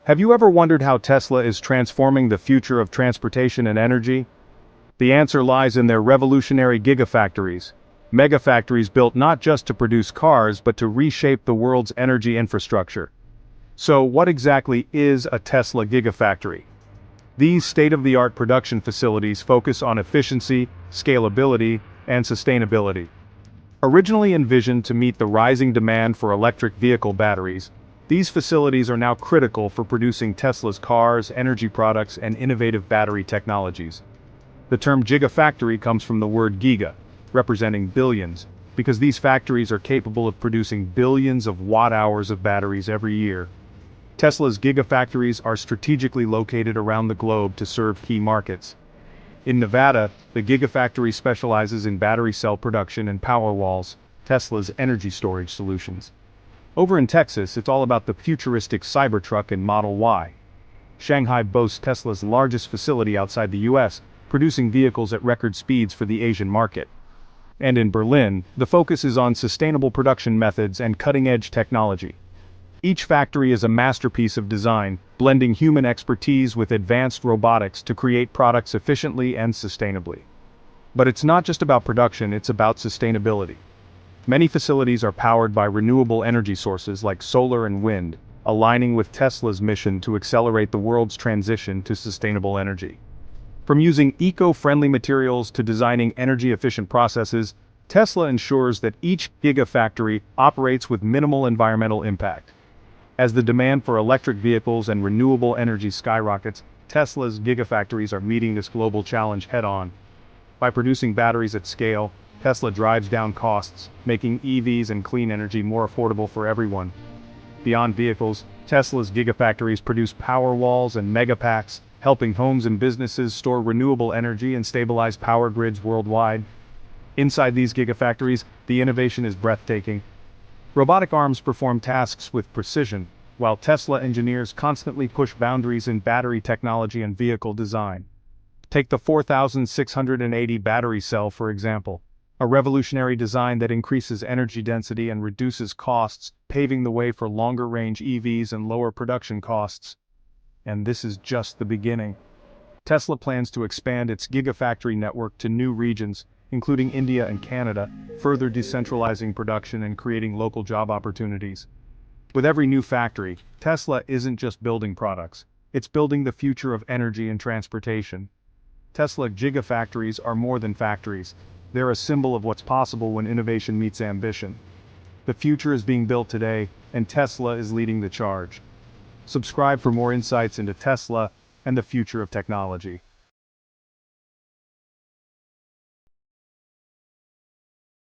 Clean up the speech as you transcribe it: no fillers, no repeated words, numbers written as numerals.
Have you ever wondered how Tesla is transforming the future of transportation and energy? The answer lies in their revolutionary Gigafactories. Megafactories built not just to produce cars but to reshape the world's energy infrastructure. So, what exactly is a Tesla Gigafactory? These state-of-the-art production facilities focus on efficiency, scalability, and sustainability. Originally envisioned to meet the rising demand for electric vehicle batteries, these facilities are now critical for producing Tesla's cars, energy products, and innovative battery technologies. The term Gigafactory comes from the word giga, representing billions, because these factories are capable of producing billions of watt-hours of batteries every year. Tesla's Gigafactories are strategically located around the globe to serve key markets. In Nevada, the Gigafactory specializes in battery cell production and Powerwalls, Tesla's energy storage solutions. Over in Texas, it's all about the futuristic Cybertruck and Model Y. Shanghai boasts Tesla's largest facility outside the US, producing vehicles at record speeds for the Asian market. And in Berlin, the focus is on sustainable production methods and cutting-edge technology. Each factory is a masterpiece of design, blending human expertise with advanced robotics to create products efficiently and sustainably. But it's not just about production, it's about sustainability. Many facilities are powered by renewable energy sources like solar and wind, aligning with Tesla's mission to accelerate the world's transition to sustainable energy. From using eco-friendly materials to designing energy-efficient processes, Tesla ensures that each Gigafactory operates with minimal environmental impact. As the demand for electric vehicles and renewable energy skyrockets, Tesla's Gigafactories are meeting this global challenge head-on. By producing batteries at scale, Tesla drives down costs, making EVs and clean energy more affordable for everyone. Beyond vehicles, Tesla's Gigafactories produce Powerwalls and Megapacks, helping homes and businesses store renewable energy and stabilize power grids worldwide. Inside these Gigafactories, the innovation is breathtaking. Robotic arms perform tasks with precision, while Tesla engineers constantly push boundaries in battery technology and vehicle design. Take the 4680 battery cell for example, a revolutionary design that increases energy density and reduces costs, paving the way for longer-range EVs and lower production costs. And this is just the beginning. Tesla plans to expand its Gigafactory network to new regions, including India and Canada, further decentralizing production and creating local job opportunities. With every new factory, Tesla isn't just building products, it's building the future of energy and transportation. Tesla Gigafactories are more than factories. They're a symbol of what's possible when innovation meets ambition. The future is being built today, and Tesla is leading the charge. Subscribe for more insights into Tesla and the future of technology.